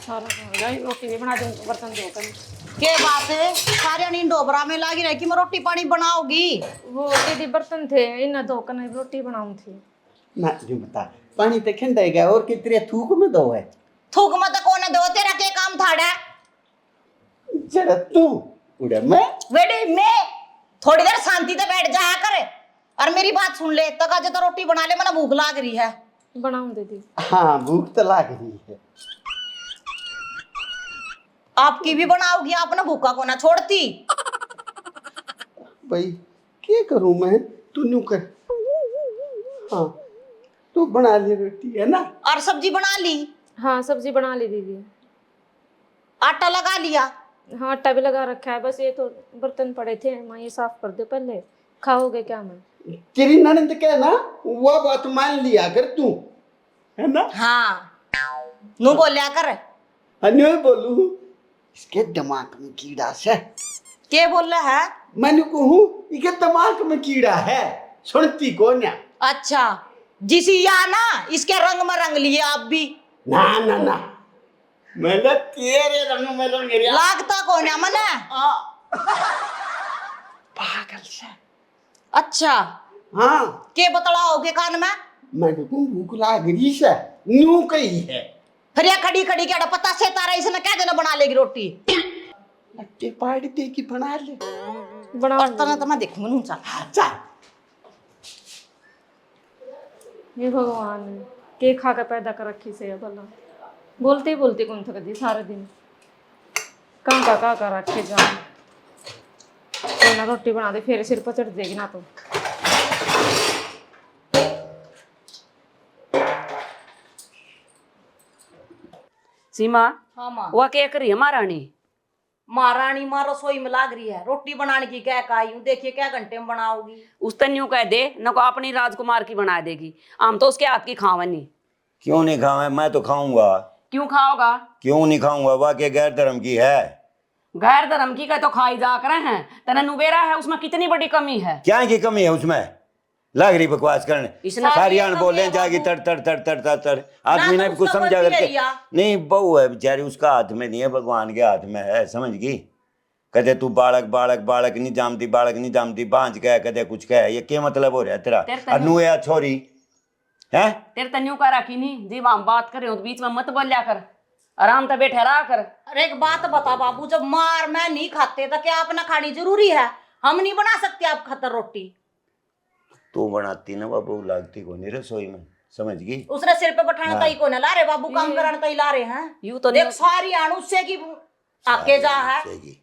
सारा गाय रोटी भी बना दूं बर्तन धो कर। के बात है सारे नींद डोबरा में लागी रही कि मैं रोटी पानी बनाओगी। वो दीदी बर्तन थे इन धोकर नहीं रोटी बनाऊं थी। ना जो बता पानी तो ठंडा गया और कितने थूक में दो है। थूक मत कोने दो तेरा के काम थाड़ा जरा तू उड़ा मैं वेडी मैं थोड़ी देर शांति से बैठ जाया कर और मेरी बात सुन ले तक आज तो रोटी बना ले, मैंने भूख लाग रही है। बनाऊं दीदी। हाँ भूख तो लाग रही है। आपकी भी बनाओगी, आपने भूखा को ना छोड़ती। भाई क्या करूं मैं, तू न्यू कर। हाँ तू बना ले रोटी है ना। और सब्जी बना ली? हाँ सब्जी बना ली दीदी। आटा लगा लिया? हाँ आटा भी लगा रखा है, बस ये तो बर्तन पड़े थे माँ ये साफ कर दो पहले। खाओगे क्या? मैं तेरी ननद के ना वो बात मान लिया कर तू, है ना। हाँ नू बोलिया कर। अन्य बोलू इसके दिमाग में कीड़ा से। के बोल रहा है? मैंने कहूँ इसके दिमाग में कीड़ा है, सुनती को ना। अच्छा जिसी या ना इसके रंग में रंग लिए आप भी। ना ना ना मैंने तेरे रंग में रंग लिया। लागता कौन है मने? पागल से। अच्छा हाँ के बतलाओगे कान में? मैंने को भूख लाग रही से न्यू कही है। फिर या खड़ी खड़ी क्या पता से तारा इसने क्या देना बना लेगी रोटी। अट्टे पाड़ दे की बना ले। बना और तना तो मैं देखूंगा नू चल। हाँ चल। ये भगवान के खा के पैदा कर रखी से है भला। बोलते ही बोलते कौन थक दी सारे दिन। कहाँ का रखे जाओ कोई ना रोटी बना दे फिर सिर पर चढ़ देगी ना तो। सीमा हाँ माँ। वह क्या करी है महारानी? महारानी माँ रसोई में लाग रही है रोटी बनाने की। क्या का यूं देखिए क्या घंटे में बनाओगी। उस तन यूं कह दे न को अपनी राजकुमार की बना देगी। हम तो उसके हाथ की खावनी। क्यों नहीं खाऊं? मैं तो खाऊंगा। क्यों खाओगा? क्यों नहीं खाऊंगा? वाह के गैर धर्म की है। गैर धर्म की का तो खाई जा कर हैं। तना नुबेरा है उसमें कितनी बड़ी कमी है। क्या की कमी है उसमें? लग रही बकवास करने। इसने सारी आन बोले जाके तड़ तड़ तड़ तड़ तड़ तड़ आदमी ने भी कुछ समझा करके नहीं। बहू है बेचारी, उसका हाथ में नहीं है, भगवान के हाथ में है, समझ गई। कदे तू बालक बालक बालक नहीं जामती, बालक नहीं जामती, बांझ कह कदे कुछ कह। ये क्या मतलब हो रहा है तेरा? अनु या छोरी है तेरे तन्यू का रखी नहीं जी। हम बात कर रहे हो तो बीच में मत बोलिया कर, आराम से बैठे रहा कर। अरे एक बात बता बाबू, जब मार मैं नहीं खाते तो क्या आपने खानी जरूरी है? हम नहीं बना सकते आप खातर रोटी? तू बनाती ना बाबू, लागती को नहीं रसोई में, समझ गई। उसने सिर पे बैठाना तई को ना ला रहे बाबू, काम कराना तई ला रहे हैं। यू तो देख सारी आणु से की आके जा है।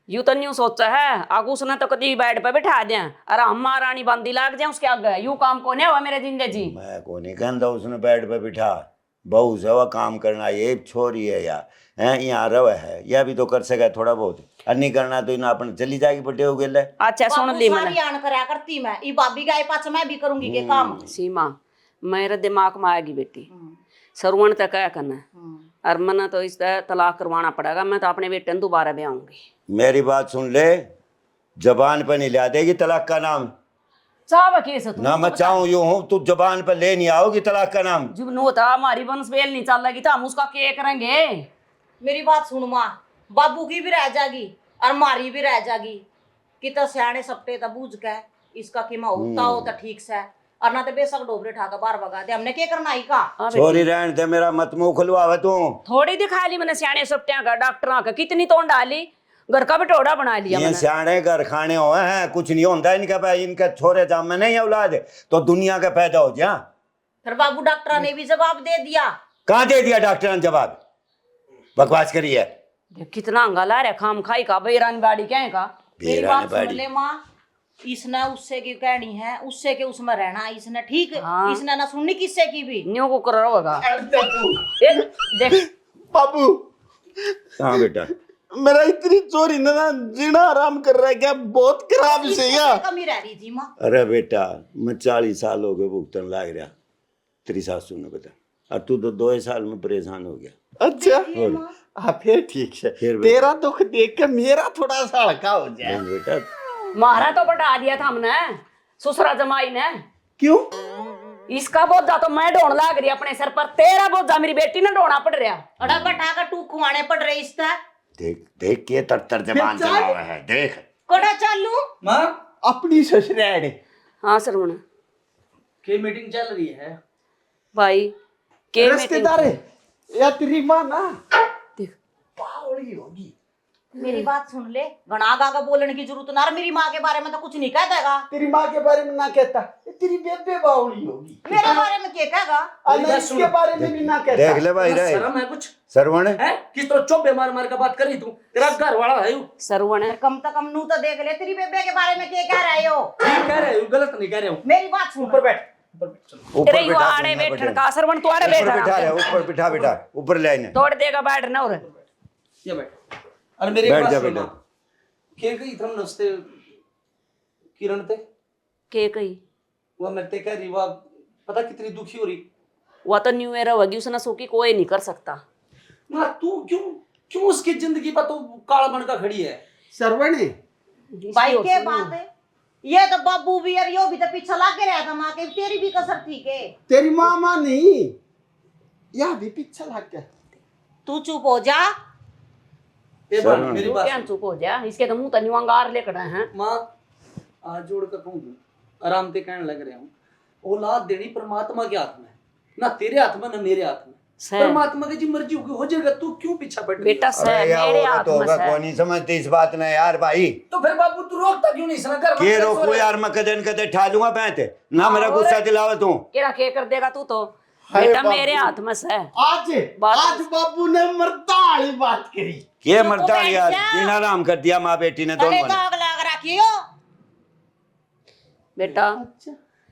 यू तो न्यू सोचा है आगू उसने तो कभी बेड पे बैठा दिया अरे हम महारानी बंदी लाग जाए उसके आगे। यू काम को नहीं हुआ मेरे जिंदे जी। मैं को नहीं कहता उसने बेड पे बिठा। बहू से वह काम करना, ये छोरी है या है यहाँ रवे है, यह भी तो कर सके थोड़ा बहुत। और नहीं करना तो इन्हें अपन चली जाएगी बटे हो गए। अच्छा सुन ली मैंने। सारी आन करया करती मैं ई बाबी गाय पाछ मैं भी करूंगी के काम। सीमा मेरे दिमाग में आएगी बेटी, सरवण तक क्या करना है और मना तो इस तलाक करवाना पड़ेगा। मैं तो अपने बेटे दोबारा भी आऊंगी। मेरी बात सुन ले, जबान पर नहीं ला देगी तलाक का नाम। चाह केस ना मैं चाहूँ यूं हूँ, तू जबान पर ले नहीं आओगी तलाक का नाम। जब नो था हमारी वंश बेल नहीं चल लगी तो हम उसका क्या करेंगे। मेरी बात सुन माँ, बाबू की भी रह जागी और मारी भी रह जागी। कि तो सियाने सपटे तो बूझ के इसका कि होता हो तो ठीक से, और ना तो बेशक डोबरे ठाकर बाहर भगा दे। हमने क्या करना ही का। छोरी रहन दे, मेरा मत मुंह खुलवावे तू। थोड़ी दिखा ली मैंने सियाने सपटिया का डॉक्टर का, कितनी तोड़ डाली, घर का बिटोड़ा बना लिया ये मैंने। सियाने घर खाने हुए हैं, कुछ नहीं होता इनका। भाई इनके छोरे जाम में नहीं औलाद तो दुनिया का पैदा हो जा। फिर बाबू डॉक्टर ने भी जवाब दे दिया। कहाँ दे दिया डॉक्टर ने जवाब? बकवास करी है। कितना अंगाला रे खाम खाई का बेरानी बाड़ी क्या है का। मेरी बात सुन ले माँ, इसने उससे की कहनी है, उससे के उसमें रहना इसने, ठीक। हाँ। इसने ना सुननी किससे की भी। न्यू को कर होगा। देख बाबू हाँ बेटा, मेरा इतनी चोरी ना जीना आराम कर रहा है क्या? बहुत खराब से या कमी रह रही थी माँ। अरे बेटा मैं 40 साल हो गए भुगतन लाग रहा तेरी सासू ने बता, और तू तो 2 साल में परेशान हो गया। अच्छा हाँ फिर ठीक है। फिर तेरा दुख देख के मेरा थोड़ा सा हल्का हो जाए। नहीं बेटा, मारा तो बटा दिया था हमने ससुरा जमाई ने। क्यों? इसका बोझा तो मैं ढोण लाग रही अपने सर पर, तेरा बोझा मेरी बेटी ने ढोना पड़ रहा। अड़ा बटा का टू खुआने पड़ रही इसका। देख देख के तर जबान फिर चला चाय? हुआ है देख। कोड़ा चालू माँ अपनी ससुराल हाँ सरवण की मीटिंग चल रही है। भाई के रिश्तेदार है या तेरी माँ ना देख पावड़ी होगी। मेरी बात सुन ले, गणा गागा बोलने की जरूरत ना। मेरी माँ के बारे में तो कुछ नहीं कह देगा। तेरी माँ के बारे में ना कहता, ये तेरी बेबे बावड़ी होगी। मेरे बारे में क्या कहेगा? अरे इसके बारे में भी ना कहता। देख ले भाई रे शर्म है कुछ सरवण है? किस तरह चौबे मार मार का बात कर रही तू? तेरा घर वाला है यू। सरवण कम से कम नू तो देख ले, तेरी बेबे के बारे में क्या कह रहे हो? ठीक कह रहे हो, गलत नहीं कह रहे हो। मेरी बात सुन। ऊपर बैठ, ऊपर बैठ, चलो। ऊपर तेरे बिठा आड़े दूंगा बैठन बेटे। का सरवण तू आड़े ऊपर बिठा बैठा रहे ऊपर बिठा बिठा ऊपर ले आने तोड़ देगा बैठ ना। और ये बैठ। अरे मेरी बैठ बात जा सुन बेटा। माँ। के गई थम नस्ते किरण ते के कही वो मरते कह रही वो पता कितनी दुखी हो रही। वो तो न्यू ईयर होगी, उसने सोकी कोई नहीं कर सकता। माँ तू क्यों उसकी जिंदगी पर तो काला बन का खड़ी है। सरवण है भाई के बात है ये तो बाबू भी और यो भी तो पीछे लग के रहा था माँ के। तेरी भी कसर थी के? तेरी मामा नहीं, यह भी पीछे लग गया। तू चुप हो जा। ए बात मेरी तू बात क्या सुन। चुप हो जा, इसके तो मुंह तन्यू अंगार लेकर आए हैं। माँ आज जोड़ कर कहूँ आराम से कहने लग रहे हूँ, औलाद देनी परमात्मा के हाथ में, ना तेरे हाथ में ना मेरे हाथ में। सह। परमात्मा की जी मर्जी होगी हो जाएगा। तू क्यों पीछा पड़ रही है? बेटा सह अरे यार मेरे होगा हाथ तो में होगा सह। कौन नहीं समझती इस बात ने यार भाई। तो फिर बाबू तू रोकता क्यों नहीं? इसने घर में के कैसे रोको हो रहा है? यार मैं कदन कदे ठा लूंगा बैठे ना मेरा और- गुस्सा दिलावा तू। केरा के कर देगा तू तो? हाय बेटा बाबू। मेरे हाथ में सह। आज बात- आज बाबू ने मर्दाली बात करी। के चुप मरता बैठ यार जा। दिन आराम कर दिया माँ बेटी ने तले दोनों ने। दाग लग रखियो। बेटा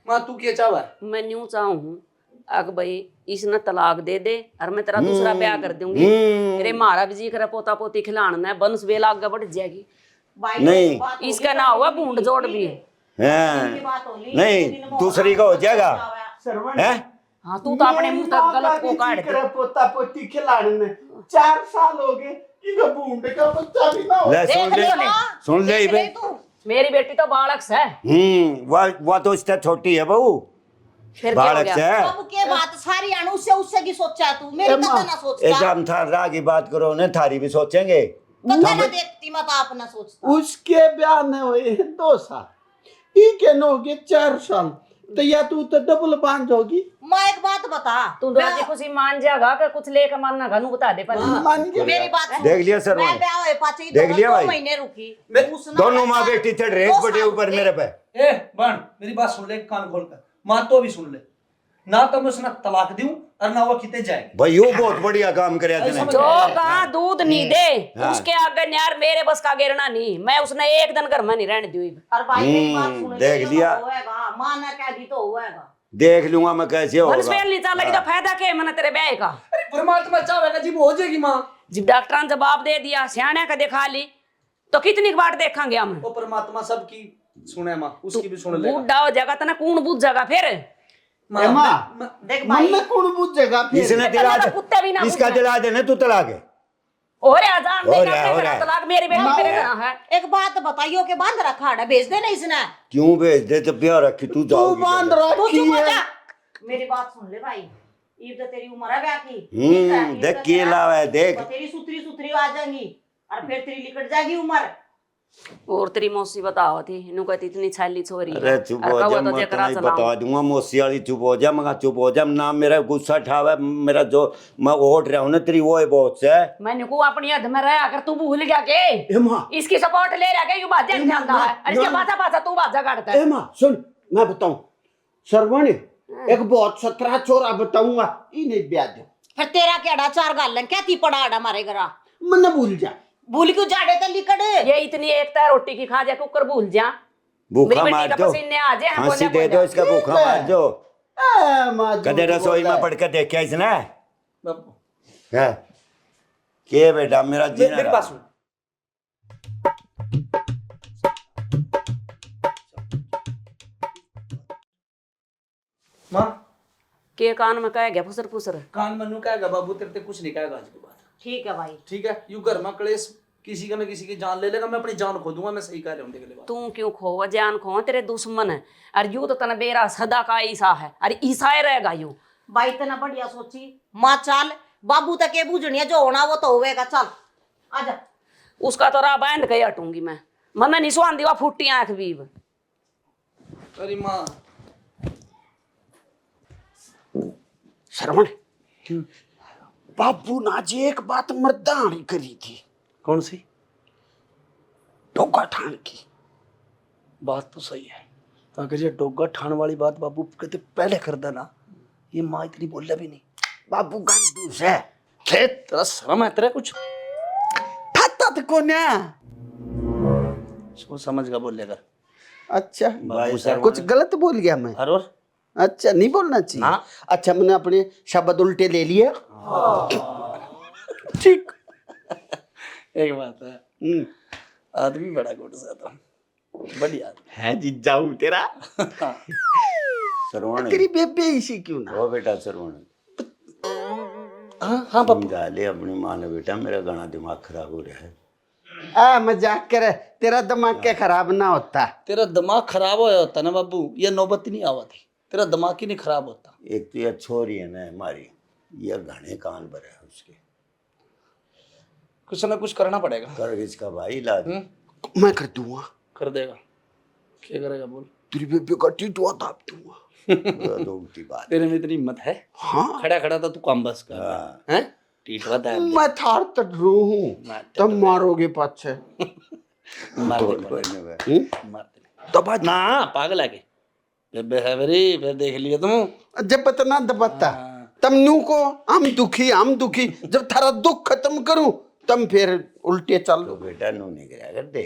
माँ तू क्या चाहवा है? मैं न्यू चाहूँ अग भाई इसने तलाक दे दे और मैं तेरा दूसरा ब्याह कर दूंगी। तेरे मारा भी जी करे पोता पोती खिलाना वंश वेला आगे बढ़ जाएगी। भाई नहीं। बात होली इसका तो ना हुआ होली बूंद की जोड़ थी। भी। हैं। इनकी बात होली, नहीं, एक दिन में दूसरी का हो जाएगा। सरवण हैं? हाँ तू तो अपने मुंह तक गलत को काट दे। पोता पोती खिलाने में 4 साल हो गए, इनको बूंद का बच्चा भी ना हो। ले देख सुन ले ले माँ, सुन ले देख ले बे। तू। मेरी बेटी तो बालक है। वह तो इससे छोटी है बहू फिर क्या हो बालक गया? से। बाबू के बात सारी अनु से उससे की सोचा तू? मेरी एम्मा, कथा ना सोचता। एकदम था राह की बात करो ने थारी भी सोचेंगे। कथा ना देखती मत आप ना सोचता। उसके ब्याह ने हुए 2 साल, ई के नो के 4 साल, तो या तू तो डबल बांझ होगी। माँ एक बात बता, तू राजी खुशी मान जाएगा कि कुछ लेकर मानना घनू बता दे पर। मान के मेरी बात सुन। देख लिया सर मैं मैंने। ब्याह हुए पाचे देख लिया भाई। 2 महीने रुकी। मैं- उसने दोनों माँ ऐसा- बेटी चढ़ रहे 2 एक बटे साल ऊपर रुके। मेरे पे। ए बहन मेरी बात सुन ले कान खोल कर। माँ तो भी सुन ले, ना तो मैं उसने तलाक दूं और ना वो किते जाए। भाई यो बहुत बढ़िया काम करे अरे तूने। समझ जो हाँ। कहा दूध नहीं दे हाँ। उसके आगे यार मेरे बस का गिरना नहीं। मैं उसने एक दिन घर में नहीं रहने दी। और भाई मेरी बात सुन ले, देख ये लिया। तो होएगा, माँ ने कह दी तो होएगा। देख लूंगा मैं कैसे होगा। वंश नहीं चल लगी तो फायदा क्या है मैंने तेरे ब्याह का? अरे परमात्मा चाहे ना जी वो हो जाएगी माँ। जब डॉक्टर ने जवाब दे दिया सियाने का दिखा ली तो कितनी बार देखेंगे हम? वो परमात्मा सबकी सुने माँ, उसकी भी सुन ले। बूढ़ा हो जाएगा तो ना कौन बूझ जाएगा फिर? एम्मा, देख मन भाई, में कौन पूछेगा फिर? इसने दिला तो कुत्ते भी ना इसका पूछे। दिला देने तू तलाक है। और आजान हो देगा रहा है, हो फिर रहा है। तलाक मेरी बेटी तेरे घर है। एक बात बताइयो के बांध रखा है, भेज देना इसने। क्यों भेज दे तो ब्याह रखी तू तू जाओगी बांध क्या? तू रखी चुप हो है। जा। मेरी बात सुन ले भाई, ये तो तेरी उम्र है ब्याह की। ठीक है, ये देख तो के तेरा- लावा है देख। तो तेरी सुथरी सुथरी आ जाएंगी और फिर तेरी लिकट जाएगी उम्र। और तेरी मौसी बताओ थी इन्हों कहती इतनी छैली छोरी अरे चुप हो जा मैं तो नहीं बता दूंगा मौसी वाली। चुप हो जा मगर चुप हो जा ना मेरा गुस्सा ठावा मेरा जो मैं ओट रहा हूँ ना तेरी वो है बहुत से। मैंने को अपनी हद में रहा अगर तू भूल गया के एम्मा, इसकी सपोर्ट ले रहा के यू बाजा नहीं जानता है और इसके पाछा पाछा तू बाजा काटता है। एम्मा सुन, मैं बताऊं सरवण एक बहुत 17 छोरा बताऊंगा, इन्हें ब्याह दो। फिर तेरा केड़ा 4 गालन क्या थी पड़ा आड़ा मारे घरा? मन भूल जा। भूल क्यों जाड़े तो लिकट। ये इतनी एकता रोटी की खा जा कुकर भूल जा। भूखा मेरी मार बेटी का दो पसीने आ जाए फांसी दे दो इसका भूखा मार दो। एम्मा, कदे झूठ रसोई बोला में है। पढ़ के देखा इसने बाबू है के बेटा मेरा जीना मेरी बात सुन। माँ के कान में कह गया फुसर फुसर। कान मनु कहेगा बाबू तेरे ते कुछ नहीं कहेगा आज के बाद। ठीक है भाई। ठीक है यू घर में कलेश किसी का ना किसी की जान ले लेगा, मैं अपनी जान खो दूंगा। मैं सही कह रहा हूँ, देख ले बात। तू क्यों खोवा जान खो, तेरे दुश्मन है। और यू तो तना बेरा सदा का ईसा है, अरे ईसा ही रहेगा यू। भाई इतना बढ़िया सोची माँ, चल बाबू तक ये बूझनी है, जो होना वो तो होएगा। चल आजा। उसका तो राह बांध के हटूंगी मैं, मन नहीं सुहान दीवा फूटी आंख बीब। अरे माँ, श्रवण, बाबू ने आज एक बात मर्दानी करी थी। कौन सी डोगा ठान की। बात? तो सही है, अगर ये डोगा ठान वाली बात बाबू कहते पहले कर देना, ये माँ इतनी बोल भी नहीं। बाबू गंदूस है। थे तेरा शर्म है तेरा कुछ? खाता तो कौन है? सोच समझ का बोलेगा। अच्छा, भाई साहब, कुछ गलत बोल गया मैं? और अच्छा, नहीं बोलना चाहिए। हाँ। अच्छा, मैंने अपने शब्द उल्टे ले लिए। ठीक। एक बात है, आदमी बड़ा गुड सा था, बढ़िया है जीजा हूँ तेरा। सरवण तेरी बेबे इसी क्यों ना? वो बेटा सरवण हाँ हाँ बाबू। समझा ले अपनी माँ ने, बेटा मेरा गाना दिमाग खराब हो रहा है। मजाक करे, तेरा दिमाग क्या खराब ना होता? तेरा दिमाग खराब होया होता ना बाबू, ये नौबत ही नहीं आवा थी। तेरा दिमाग ही नहीं खराब होता। एक तो ये छोरी है ना हमारी, ये घने कान भरे है उसके। कुछ ना कुछ करना पड़ेगा। कर इसका भाई इलाज। मैं कर दूंगा। कर देगा, क्या करेगा बोल? तेरी बेबे का टीटुआ दाब दूंगा। दोगती बात। तेरे में इतनी हिम्मत है? हाँ, खड़ा खड़ा था तू काम बस कर। हाँ। हैं? टीटवा दाब दे। मैं थार तट रू हूँ, तब मारोगे पाछे। मार दे, मार दे। दबा ना पागल है के बेबे है मेरी, फिर देख लिया तुम। जब पतना दबाता तब नू को हम दुखी जब थारा दुख खत्म करूं तब फिर उल्टे चल। तो बेटा नू नहीं करा कर दे,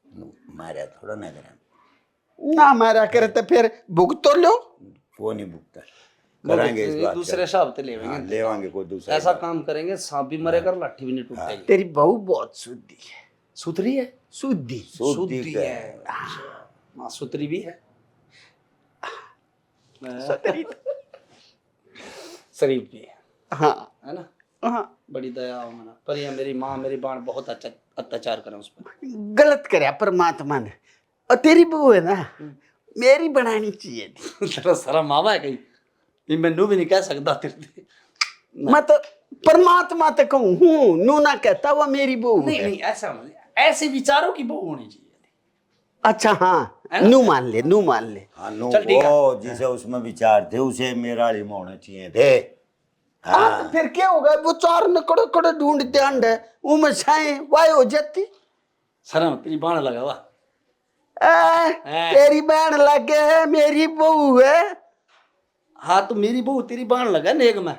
नू मारा थोड़ा ना करा। ना मारा करे तो फिर भुगत तो लो। वो नहीं भुगता, करेंगे इस बात दूसरे हिसाब से लेवेंगे। हाँ, लेवांगे कोई दूसरा ऐसा काम करेंगे, सांप भी मरेगा, लाठी भी नहीं टूटेगी। तेरी बहू बहुत शुद्धि है। सुथरी है? शुद्धि शुद्धि का है। माँ सुथरी भी है, शरीफ भी हाँ है ना? हाँ, बड़ी दया हो मना पर। ये मेरी माँ मेरी बाण बहुत अच्छा अत्याचार करे उस पर। गलत करे परमात्मा ने। और तेरी बहू है ना, मेरी बनानी चाहिए थी। तेरा सारा मावा है कहीं, ये मैनू भी नहीं कह सकता तेरे। मैं तो परमात्मा तक हूँ, नू ना कहता वो मेरी बहू नहीं है। नहीं, ऐसे विचारों की बहू होनी चाहिए। अच्छा हाँ, नू मान ले, नू मान ले। हाँ, नू चल ठीक है। वो जिसे उसमें विचार थे उसे मेरा वाली में होने चाहिए थे। हाँ, तो फिर क्या होगा? वो चार नकड़े कड़े ढूंढते अंड है, वो में छाए वाय हो जाती। शर्म, तेरी बाण लगा हुआ। तेरी बहन लगे है, मेरी बहू है। हाँ तो मेरी बहू तेरी बाण लगा नेक में।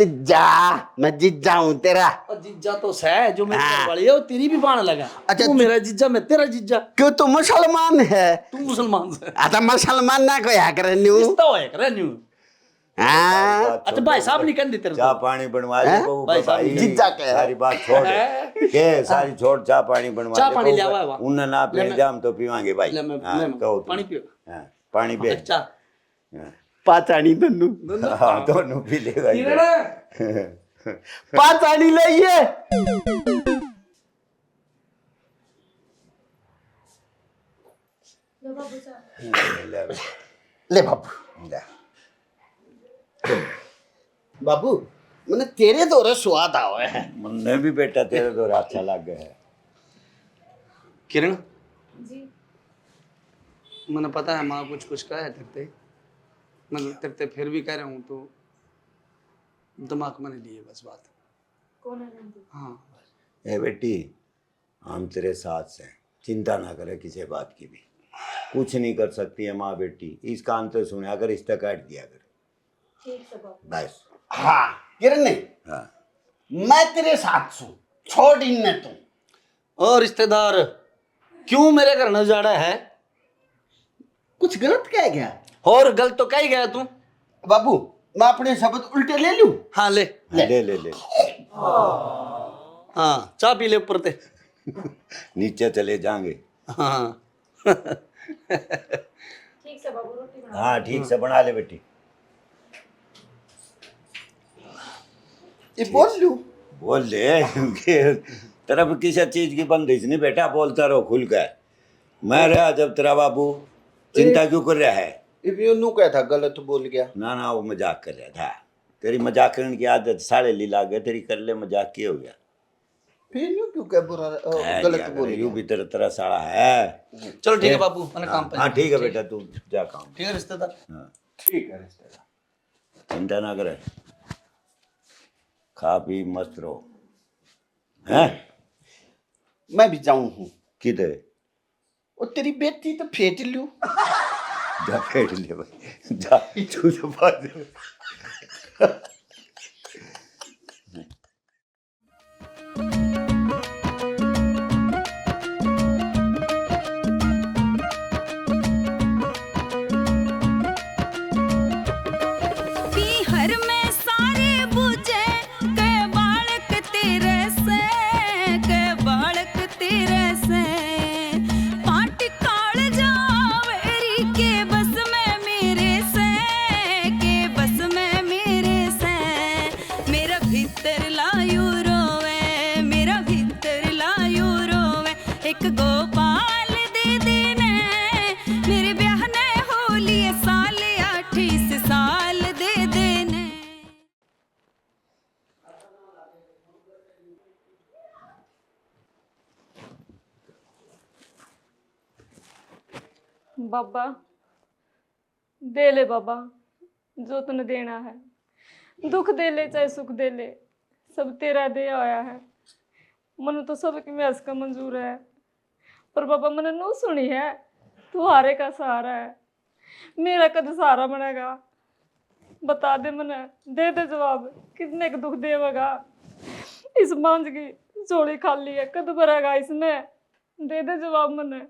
जा, मैं जीजा हूँ तेरा। और जीजा तो है, जो मेरी घर वाली है वो तेरी भी बाण लगा। अच्छा, तू मेरा जीजा, मैं तेरा जीजा। क्यों तू मुसलमान है? तू मुसलमान से आता मुसलमान ना को या करे न्यू। रिश्ता होया करे न्यू। हाँ, अच्छा भाई साहब नहीं कर दी तेरे चाय को। पानी बनवा दे बहू भाई साहब, भाई। जीजा के है। सारी बात छोड़ के सारी छोड़, चाय पानी बनवा चाय दे पानी बहू ले भाई। आवा। उन्हें ना ले पी मैं- जाम तो पीवांगे भाई। ले मैं हाँ, कहो तुम। पानी पियो। हाँ, पानी पे अच्छा पाचानी तन्नू, हाँ दोनों पी लेगा पी इधर। लेना। पाचानी ले ये। ले बाबू, ले। बाबू मैंने तेरे दौरे स्वाद आवे है। मुन्ने भी बेटा तेरे तो अच्छा लग गया है। किरण, जी मैंने पता है माँ कुछ कुछ कहा है तेरे, मतलब तेरे फिर भी कह रहा हूँ तो दिमाग में नहीं लिए बस बात। कौन है नंदी? हाँ ए बेटी, हम तेरे साथ हैं, चिंता ना करे किसी बात की भी। कुछ नहीं कर सकती है माँ बेटी, इस कान से सुने अगर रिश्ता काट दिया कर ठीक से बाबू। बस। हाँ किरण ने, हाँ मैं तेरे साथ छू, छोड़ इनने तू। और रिश्तेदार क्यों मेरे घर न जा रहा है? कुछ गलत कह गया और गलत तो कह ही गया तू। बाबू, मैं अपने शब्द उल्टे ले लूं? हाँ ले। ले ले ले हाँ चाय पी ले ऊपर ते। नीचे चले जाएंगे। हाँ ठीक से बाबू, रोटी बना। हाँ ठीक से बना ले बेटी। ये बोल लूं? बोल ले क्योंकि तरफ किसी चीज की बंदिश नहीं बेटा, बोलता रहो खुल कर। मैं रहा जब तेरा बाबू चिंता क्यों कर रहा है? ये नू क्या था, गलत बोल गया। ना ना वो मजाक कर रहा था, तेरी मजाक करने की आदत साले ली लाग गए तेरी, कर ले मजाक की हो गया। फिर यूं क्यों क्या बुरा गलत बोल यू गया। भी तेरा तेरा साला है। चलो ठीक है बाबू, मैंने काम पे हाँ ठीक है बेटा, तू जा काम। ठीक है रिश्तेदार। हाँ ठीक है रिश्तेदार। चिंता ना करे, खा पी मस्त रहो हैं। मैं भी जाऊं हूँ। किधर? और तेरी बेटी तो फेंट लूं। जा फेंट ले भाई, जा तू तो बात। पीहर में सारे बुझे के बालक तेरे से, के बालक तेरे से पाट काल जावेरी के बस में मेरे से, के बस में मेरे से मेरा भीतर लायू रोवे, मेरा भीतर लायू रोवे एक गोपाल दे देने मेरे ब्याह ने होली साल 28 साल दे देने। बाबा दे ले बाबा जो तूने देना है, दुख दे ले चाहे सुख दे ले, सब तेरा दे आया है। मन तो सबकी मैस का मंजूर है, पर बाबा मैंने नू सुनी है तू हारे का सहारा है। मेरा कद सहारा बनेगा बता दे, मने दे दे जवाब, कितने का दुख देवेगा। इस मांझ की झोली खाली है, कद भरेगा इसमें, दे दे जवाब मने।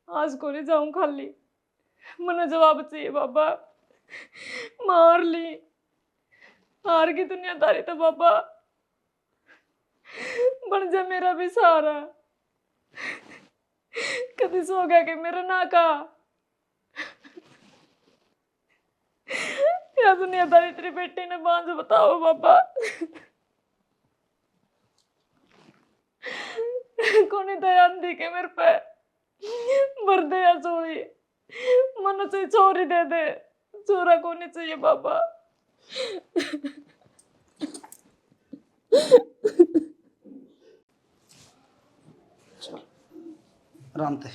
आज को नहीं जाऊं खाली, मने जवाब चाहिए बाबा। मार ली हार की दुनियादारी तो बाबा, बन जा मेरा भी सहारा। कभी सो गया कि मेरा ना का क्या दुनियादारी तेरी बेटी ने बांझ बताओ बाबा। कोनी दया दी के मेरे पे भर दे या चोरी, मन चाहिए चोरी दे दे, चोरा को नहीं चाहिए बाबा। आराम से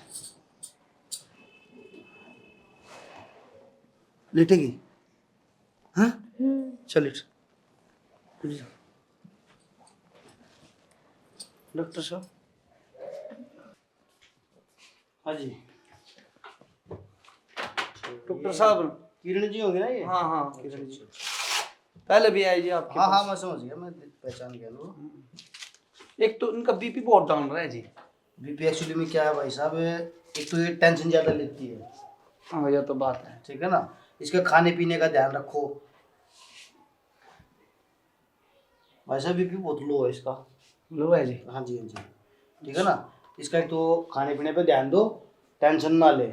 लेटेगी। हाँ चलिए डॉक्टर साहब। हाँ जी डॉक्टर साहब। किरण जी होंगे ना ये? हाँ हाँ किरण जी पहले भी आई जी आपके हाँ हाँ पास। मैं समझ गया, मैं पहचान गया वो। एक तो इनका बीपी बहुत डाउन रहा है जी। बीपी एक्चुअली में क्या है भाई साहब, एक तो ये टेंशन ज्यादा लेती है, हाँ यह तो बात है। ठीक है ना। इसके खाने पीने का ध्यान रखो भाई साहब, बीपी बहुत लो है इसका। लो है जी। हाँ जी हाँ जी, ठीक है ना। इसका एक तो खाने पीने पे ध्यान दो, टेंशन ना ले।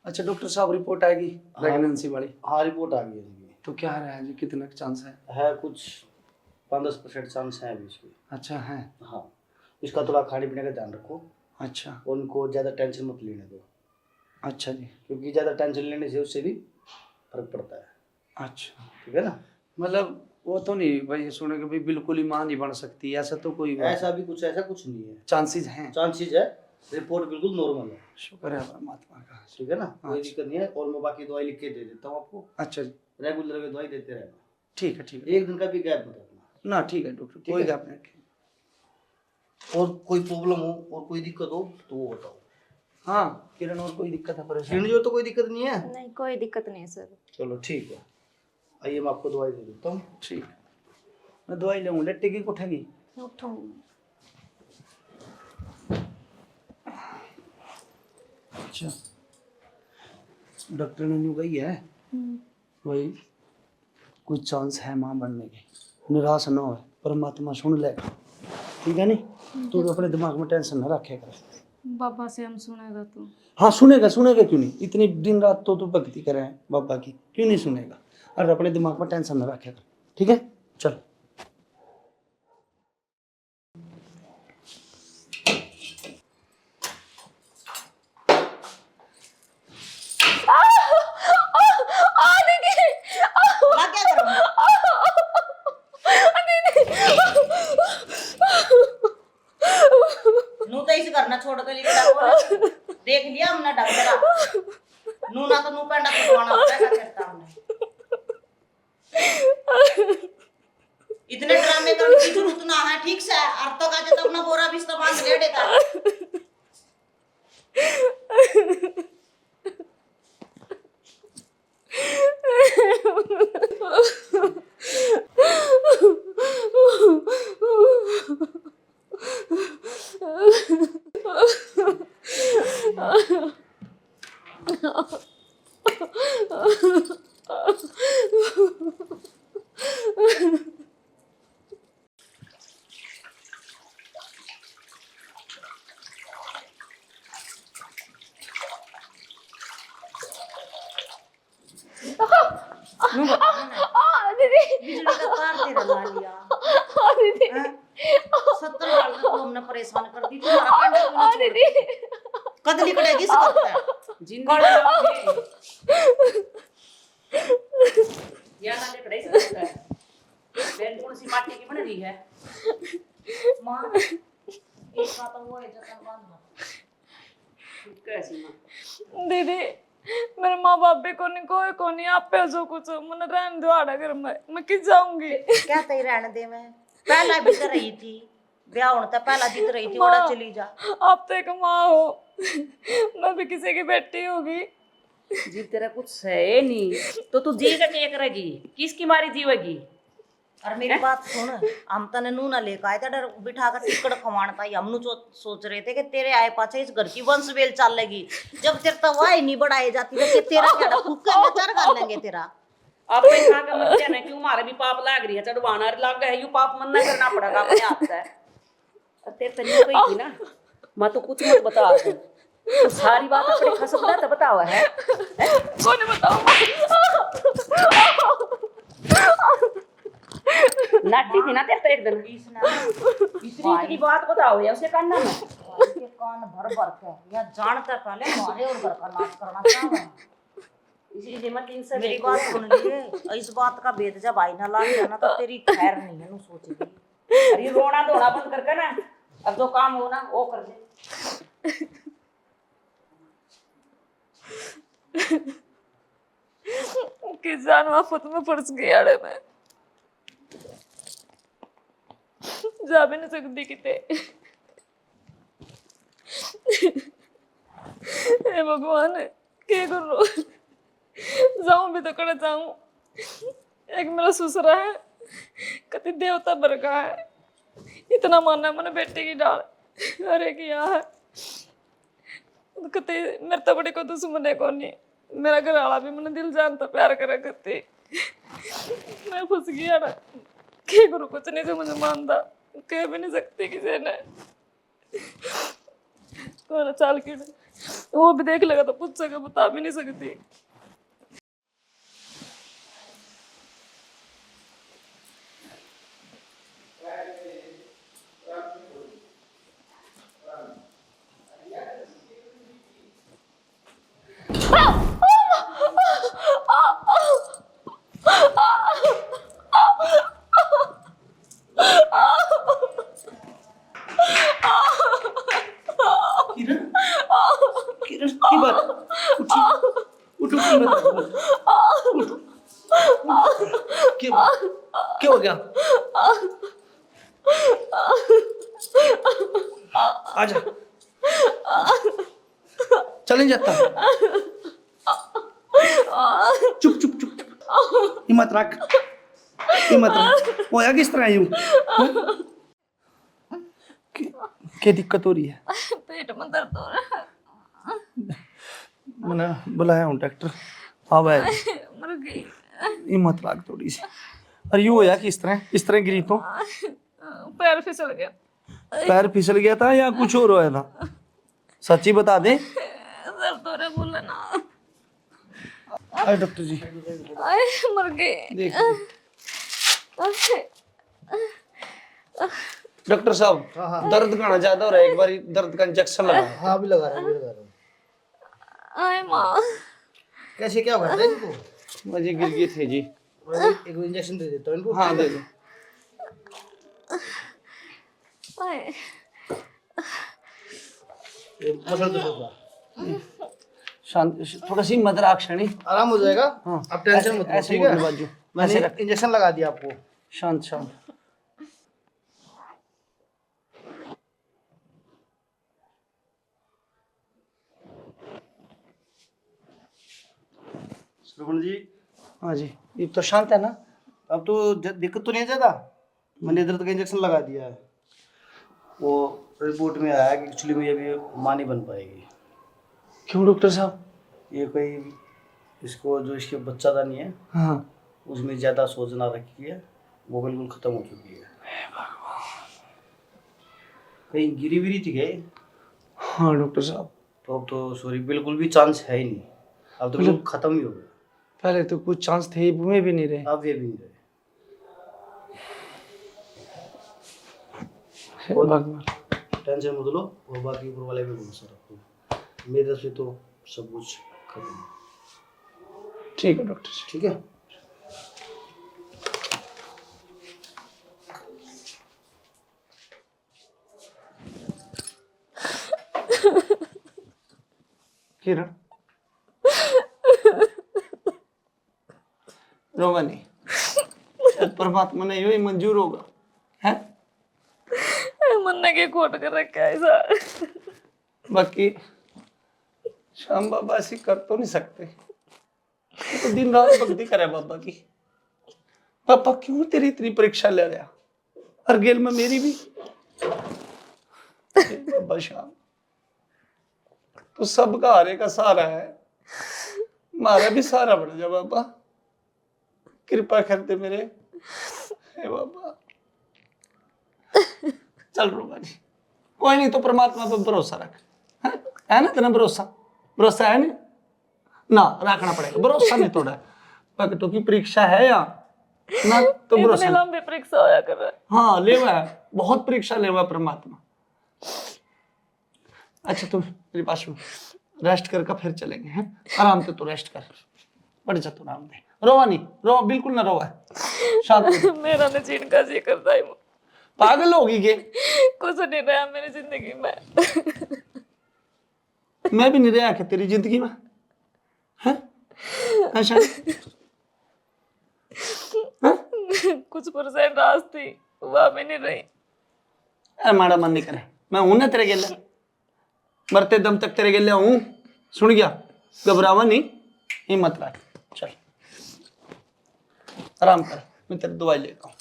अच्छा डॉक्टर साहब रिपोर्ट आएगी प्रेगनेंसी वाली? हाँ रिपोर्ट आ गई है इसकी। तो क्या है जी, कितना चांस है कुछ 5-10% चांस है अभी इसकी। अच्छा है। हाँ इसका थोड़ा खाने पीने का ध्यान रखो, अच्छा उनको ज़्यादा टेंशन मत लेने दो, अच्छा जी। क्योंकि ज़्यादा टेंशन लेने से उससे भी फर्क पड़ता है, अच्छा ठीक है ना। मतलब वो तो नहीं भाई सुने कि भाई बिल्कुल ही मां नहीं बन सकती, ऐसा तो कोई ऐसा कुछ नहीं है, चांसेस हैं। चांसेस है, रिपोर्ट बिल्कुल नॉर्मल है, शुक्र है परमात्मा का। ठीक है ना। कोई दिक्कत नहीं है। और मैं बाकी दवाई लिख के दे देता हूँ आपको, अच्छा जी रेगुलर में दवाई देते रहना, ठीक है ठीक है। एक दिन का भी गैप मत रखना ना ठीक है डॉक्टर, कोई है। गैप नहीं। और कोई प्रॉब्लम हो और कोई दिक्कत हो तो वो बताओ। हाँ किरण और कोई दिक्कत है परेशानी? जो तो कोई दिक्कत नहीं है। नहीं कोई दिक्कत नहीं है सर। चलो ठीक है, आइए मैं आपको दवाई दे देता हूँ। ठीक है मैं दवाई लूँगा, लेटेगी उठेगी? उठाऊंगी। अच्छा डॉक्टर ने न्यू कही है भाई कुछ चांस है मां बनने के, निराश ना हो, परमात्मा सुन लेगा, ठीक है नहीं। तो अपने दिमाग में टेंशन ना रखे कर। बाबा से हम सुनेगा तो? हाँ सुनेगा, सुनेगा क्यों नहीं, इतनी दिन रात तो तू भक्ति करे हैं बाबा की, क्यों नहीं सुनेगा। और अपने दिमाग में टेंशन ना रखे कर, ठीक है चल। छोड़ के लिखा बोले देख लिया हमने ढंग करा नूना तो नू पेंडा कटवाना पड़ेगा करता हमने इतने ड्रामे करने की जरूरत ना है ठीक से और तो काजे तो अपना बोरा बिस्तर बांध ले देता दीदी बिजली का तार तेरा ला लिया दीदी 70 साल तक हमने परेशान कर दी तुम्हारा पेंडा क्यों ना दीदी कद निकलेगी इस वक्त या ना ले कड़ाई से है बेन कौन सी माटी की बन रही है मां एक बात वो है जतन बांध कैसी मां दीदी मेरे माँ बाप भी कोई नहीं आप पे जो कुछ मैंने रहने दो आड़ा घर में मैं किस जाऊंगी क्या तई रहने दे मैं पहला भी कर रही थी ब्याह होने तक पहला जीत रही थी ओड़ा चली जा आप तो एक माँ हो मैं भी किसी की बेटी होगी जी तेरा कुछ है नहीं तो तू जी का क्या करेगी किसकी मारी जीवेगी और मेरी बात सुन हम तने नू ना लेकर आए थे डर बिठा कर टिकट खवाना था हम सोच रहे थे कि तेरे आए पाछे इस घर की वंशवेल चल लेगी जब तेरे तवा ही नहीं बढ़ाई जाती तो कि तेरा क्या फूका नजर कर लेंगे तेरा आप पे खा के मर जाना क्यों मारे भी पाप लाग रही है चढ़वाना लाग गया यू पाप मन ना करना पड़ेगा अपने हाथ से तेरे तन्नी कोई थी ना मैं तो कुछ मत बता तो सारी बात अपने खसबदा तो बताओ है कौन बताओ नाटी थी ना तेरे तो एक दिन इतनी बात बताओ या उसे करना मैं के कान भर भर के या जानता पहले मारे और घर का नाश करना चाहता इसलिए मत इनसे मेरी बात सुन लिए इस बात का भेद जब आई ना लाग जाना तो तेरी खैर नहीं है नु सोचेगी अरे रोना धोना बंद करके ना अब जो काम हो ना वो कर दे किस जान आफत में फंस गई आड़े में जा भी नहीं सकती किते हे भगवान क्या करूं जाऊं भी तो कड़ा जाऊं एक मेरा ससुरा है कति देवता बरका है इतना मानना मैंने बेटे की डाल अरे किया है कति मेरे तो बड़ी को दुश्मन है कौन नहीं मेरा घर वाला भी मैंने दिल जानता प्यार करा करती मैं फंस गया ना क्या करूं कुछ नहीं समझ मानता कह भी नहीं सकती किसी ने कौन चाल की वो भी देख लेगा तो पूछेगा बता भी नहीं सकती किरण की बात उठी उठो की बात उठो क्या क्या हो गया आजा चलें जाता चुप चुप चुप हिम्मत रख होया किस तरह यूं क्या दिक्कत हो रही है पेट में दर्द हो रहा है मैंने बुलाया हूँ डॉक्टर हाँ भाई मर गई हिम्मत रख थोड़ी सी और यूं होया किस तरह गिरी तो पैर फिसल गया पैर फिसल गया था या कुछ और होया था सच्ची बता दे दर्द हो रहा है बोला ना अरे डॉक्टर जी आए मर गई देख डॉक्टर साहब दर्द गाना ज्यादा हो रहा है एक बार दर्द का इंजेक्शन लगा हाँ अभी लगा रहा हूँ आए माँ कैसे क्या हो गया था इनको मुझे गिर गए थे जी एक इंजेक्शन दे देता हूँ इनको हाँ दे दो आए ये मसल दर्द होगा। शांत, थोड़ा सी मदराक्षणी। आराम हो जाएगा। हाँ, आप टेंशन मत लो, ऐसे ठीक मुड़ने है। बाजू, मैंने ऐसे रख। इंजेक्शन लगा दिया आपको। शांत शांत। श्रवण जी, हाँ जी, ये तो शांत है ना? अब तो दिक्कत तो नहीं है ज्यादा। मैंने दर्द का इंजेक्शन लगा दिया है। वो रिपोर्ट में आया कि एक्चुअली में ये भी मां नहीं बन पाएगी। क्यों डॉक्टर साहब? ये कोई इसको जो इसके बच्चा नहीं है, हाँ। उसमें ज्यादा सोचना रखी है, वो बिल्कुल खत्म हो चुकी है। कहीं गिरी विरी थी गए? हाँ डॉक्टर साहब। तो अब तो सॉरी, बिल्कुल भी चांस है ही नहीं। अब तो बिल्कुल खत्म ही हो गया। पहले तो कुछ चांस थे, में भी नहीं रहे। अब ये भी नहीं रहे। हे भगवान। टेंशन मत लो, और बाकी ऊपर वाले पे भरोसा रखो। मेरे से तो सब कुछ खत्म है। ठीक है डॉक्टर साहब। ठीक है। किरण, रोवा नहीं, शायद परमात्मा ने यही मंजूर होगा है। मन ने के खोट कर रखा है ऐसा। बाकी श्याम बाबा ऐसी कर तो नहीं सकते, तो दिन रात भक्ति करे बाबा की। पापा क्यों तेरी इतनी परीक्षा ले रहा, और गेल में मेरी भी। हे बाबा श्याम, तो सबका हारे का सहारा है, मारा भी सहारा बन जा बाबा। कृपा करते मेरे, हे बाबा। चल रोगा नहीं, कोई नहीं, तो परमात्मा पर भरोसा रख। है ना तेरा भरोसा? भरोसा है ना रखना पड़ेगा। भरोसा नहीं तोड़ा, भक्तों की परीक्षा है यहाँ ना, तो भरोसा इतने लंबी परीक्षा होया कर रहा है। हाँ लेवा है, बहुत परीक्षा लेवा परमात्मा। अच्छा तुम मेरे पास में रेस्ट करके फिर चलेंगे हैं। आराम से तो रेस्ट कर, पड़ जा तू आराम में। रोवा नहीं, रोवा बिल्कुल ना रोवा, शांत हो जा। मेरा ने चीन का जी करता है। पागल होगी के? कुछ नहीं रहा मेरी जिंदगी में। मैं भी नहीं रहा कि तेरी जिंदगी में है। अच्छा कुछ परसेंट रास थी, वह भी नहीं रही। अरे माड़ा मन नहीं करे, मैं हूं ना तेरे गेले, मरते दम तक तेरे गेले हूं। सुन गया, घबरावा नहीं, हिम्मत रख। चल आराम कर, मैं तेरी दवाई लेता हूँ।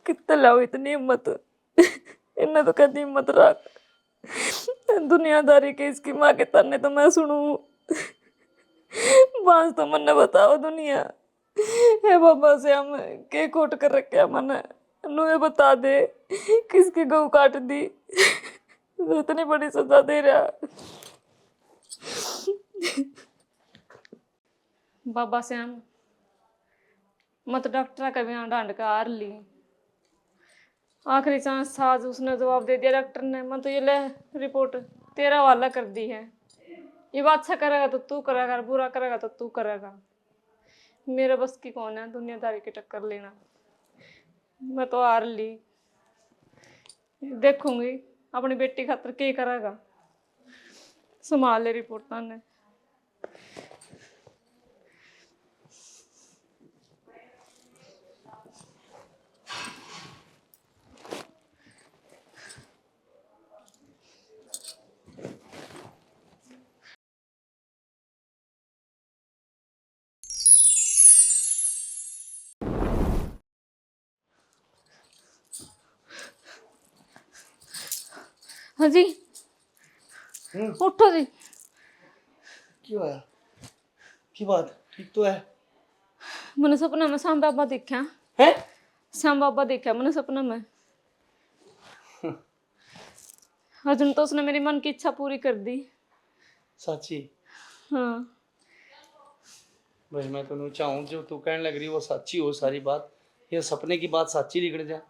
कितना लाओ इतनी हिम्मत, इन्हें तो कहती हिम्मत रख। दुनियादारी के इसकी माँ के ताने तो मैं सुनू, बांस तो मन ने बताओ दुनिया। हे बाबा से हम के कोट कर रखे मन, नुए बता दे किसकी गऊ काट दी, तो इतनी बड़ी सजा दे रहा। बाबा श्याम मत डॉक्टर का भी डांड का हार ली। आखिरी चांस था, उसने जवाब दे दिया डॉक्टर ने, मैं तो ये ले रिपोर्ट तेरा वाला कर दी है। ये बात अच्छा करेगा तो तू करेगा, बुरा करेगा तो तू करेगा। मेरे बस की कौन है दुनियादारी की टक्कर लेना। मैं तो हार ली, देखूंगी अपनी बेटी खातर क्या करेगा। संभाल ले रिपोर्ट ने। हाँ जी, उठो जी। क्यों आया? की बात ठीक तो है? मैंने सपना में श्याम बाबा देखा है। श्याम बाबा देखा मैंने सपना में। अर्जुन तो उसने मेरी मन की इच्छा पूरी कर दी। साची? हाँ भाई मैं तो नहीं चाहूँ जो तू कहने लग रही वो सच्ची हो सारी बात, ये सपने की बात सच्ची निकल जाए।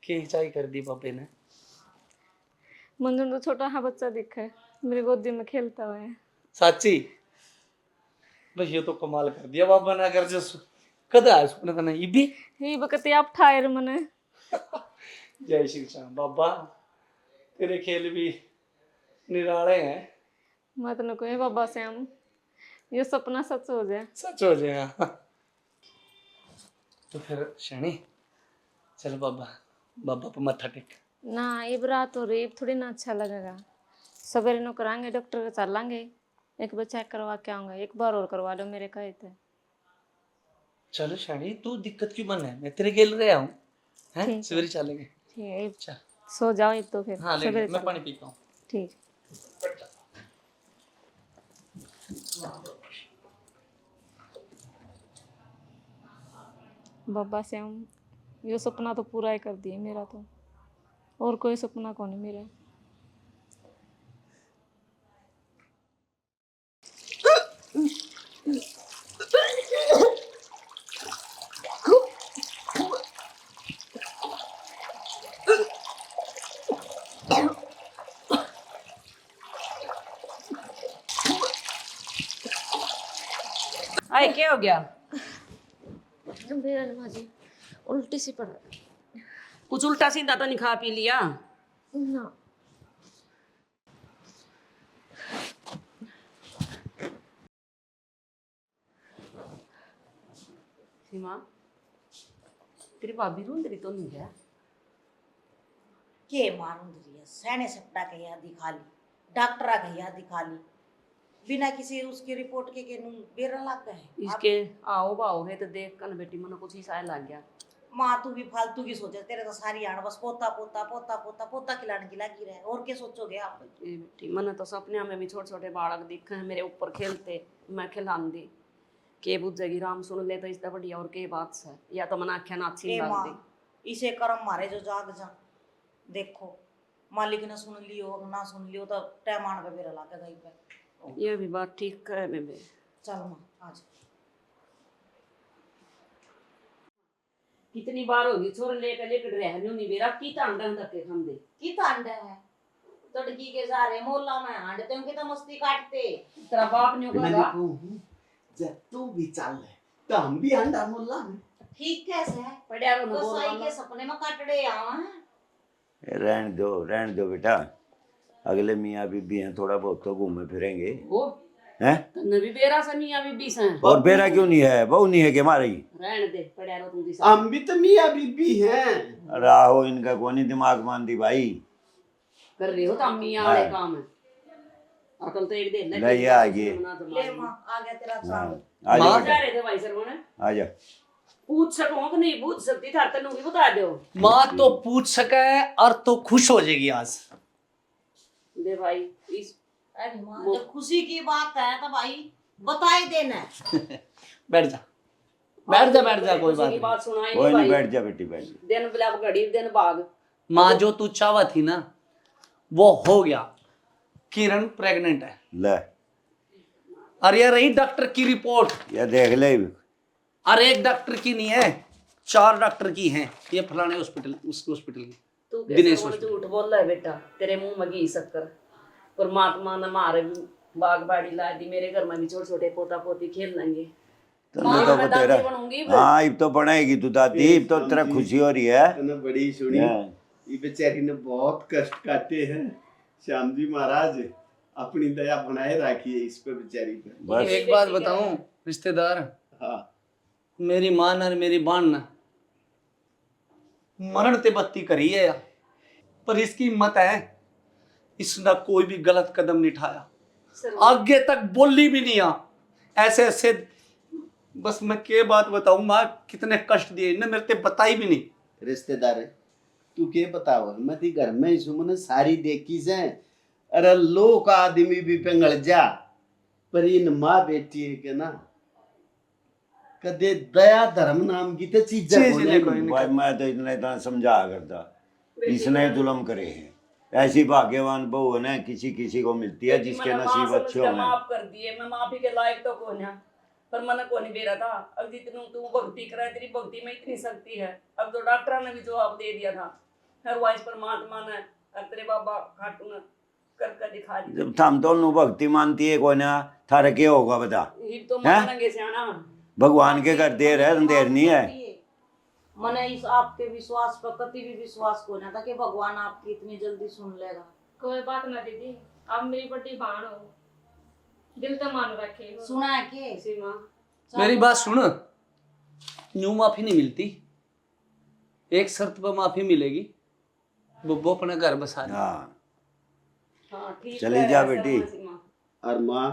क्या चाय कर दी पापे ने? मंजूर तो छोटा हाँ बच्चा दिखा है, मेरी गोदी में खेलता हुआ है। साची? भाई ये तो कमाल कर दिया बाबा ने। अगर जो कद आया सुपने तने ये भी ही बकते आप ठायर मने जय श्री श्याम बाबा तेरे खेल भी निराले हैं मत न कोई बाबा श्याम ये सपना सच हो जाए। सच हो जाएगा। तो फिर शनि चल बाबा बाबा पे मत्था टेक। ना ये रात हो रही थोड़ी ना अच्छा लगेगा। सवेरे नो कराएंगे डॉक्टर के चलेंगे एक बार चेक करवा के आऊंगा। एक बार और करवा लो मेरे कहे थे। चलो शनि तू दिक्कत क्यों बन है मैं तेरे खेल रहा हूँ हैं ठीक है। सवेरे चलेंगे। ठीक है चल सो जाओ एक तो फिर हाँ ले सवेरे मैं चलो। पानी पीता हूँ। ठीक बाबा श्याम ये सपना तो पूरा ही कर दिए मेरा तो और कोई सपना कौन है मेरा। आए क्या हो गया? मेरा नमाजी उल्टी सी पड़ कुछ उल्टा सीधा तो नहीं खा पी लिया? ना। सीमा तेरी भाभी रोंद रही तो नहीं क्या? के मारूं दरिया सहने सपटा के यहाँ दिखा ली डॉक्टरा के यहाँ दिखा ली बिना किसी उसकी रिपोर्ट के नूं बेरा लग गए। इसके आओ बाओ है तो देख कर बेटी मन कुछ ही सा लग गया। माँ तू भी फालतू की सोचे तेरे तो सारी आड़ बस पोता पोता पोता पोता पोता खिलाने की लगी रहे और क्या सोचोगे आप। ए बेटी मन तो सपने में भी छोटे छोटे बालक दिखे हैं मेरे ऊपर खेलते मैं खिलांदी के बुझेगी राम सुन ले तो इससे बढ़िया और के बात से या तो मना आख्या ना अच्छी ए लग माँ दी। इसे कर्म मारे जो जाग जा देखो मालिक ने सुन लियो ना सुन लियो तो टैमान पे बेरा लाके गई पे। ये भी बात ठीक है बेबे। चल माँ आज कितनी बार होगी छोर लेकर रहने नहीं बेरा की तांडा धक्के खांदे की तांडा है तड़की के सारे मोहल्ला में हांडते उनकी तो मस्ती काटते। तेरा बाप ने कहा जब तू भी चल है तो हम भी अंडा मोहल्ला में ठीक कैसे है पड़िया रो बस आई बोल के सपने में काटड़े आवा रहने दो बेटा। अगले मियाँ बीबी हैं थोड़ा बहुत तो घूमे फिरेंगे वो हैं। तन्ने भी बेरा से मियां बीबी से और बेरा क्यों नहीं है बहू नहीं है कि हमारी। रहने दे पड़िया रो तुम दी हम भी तो मियाँ बीबी हैं। अरे आहो इनका कौन ही दिमाग मान दी भाई। कर रहे हो तो मियां वाले काम है अकल तो एक दे ले ये आ गए। ले माँ आ गया तेरा चांद। आ जा जा बेटा रहे थे भाई सरवण आ जा। पूछ सको कि नहीं पूछ सकती था तनु भी बता दो। माँ तो पूछ सके और तो खुश हो जाएगी आज। दे भाई इस अरे माँ जब खुशी की बात है तो भाई बता ही देना। बैठ जा कोई बात की नहीं। बात सुनाई कोई नहीं नहीं भाई बैठ जा बेटी बैठ जा। दिन बिलाप घड़ी दिन भाग। माँ जो तू चाहवा थी ना वो हो गया। किरण प्रेग्नेंट है ले और ये रही डॉक्टर की रिपोर्ट। ये देख ले और एक डॉक्टर की नहीं है 4 डॉक्टर की हैं। ये फलाने हॉस्पिटल उसके हॉस्पिटल की तू दिनेश कैसे हॉस्पिटल। झूठ बोल रहा है बेटा तेरे मुंह में घी शक्कर। परमात्मा ने मारे बाग बाड़ी ला दी मेरे घर में भी छोटे छोटे पोता पोती खेल लेंगे। तन्ने तो मैं तेरा दादी बनूंगी फिर। हाँ इब तो बनाएगी तू दादी। इब तो तेरा खुशी हो रही है। तने बड़ी सुनी ये बेचारी ने बहुत कष्ट काटे हैं। श्याम जी महाराज अपनी दया बनाए रखिए इस पे बेचारी पे। बस एक बात बताऊं रिश्तेदार हाँ मेरी मां और मेरी बहन ने मरण ते बत्ती करी है यार। पर इसकी हिम्मत है इसने कोई भी गलत कदम नहीं उठाया आगे तक बोली भी नहीं आ ऐसे ऐसे। बस मैं के बात बताऊं माँ कितने कष्ट दिए इन्हें मेरे ते बताई भी नहीं। रिश्तेदार तू के बताओ मैं ती घर में सुमन सारी देखी से। अरे लोग आदमी भी पिंगल जा पर इन माँ बेटी है के ना कदे दया धर्म नाम की तो चीज भाई मैं तो इतना समझा करता इसने जुल्म करे हैं। ऐसी भाग्यवान बहू है ना किसी किसी को मिलती है जिसके नसीब अच्छे हो। माफ कर दिए मैं माफी के लायक तो कौन है पर मन को नहीं बेरा था। अब जितनी तू भक्ति करे तेरी भक्ति में इतनी शक्ति है। अब तो डॉक्टर ने भी जवाब दे दिया था हर वाइस परमात्मा ने और तेरे बाबा खाटू ने कर दिखा दी। जब थम तो नु भक्ति मानती है कोई ना थारे के होगा बता। हिप तो मानेंगे सियाना भगवान के घर देर है अंधेर नहीं है। मैंने इस आपके विश्वास पर कभी भी विश्वास को ना था कि भगवान आपकी इतनी जल्दी सुन लेगा। कोई बात ना दीदी, आप मेरी बड़ी बहन हो, दिल तो मान रखे। सुना है कि सीमा मेरी बात सुन, यूं माफी नहीं मिलती, एक शर्त पर माफी मिलेगी, वो अपना घर बसा ले। हाँ हाँ ठीक चली है, जा ऐसा बेटी। हुआ सीमा। और माँ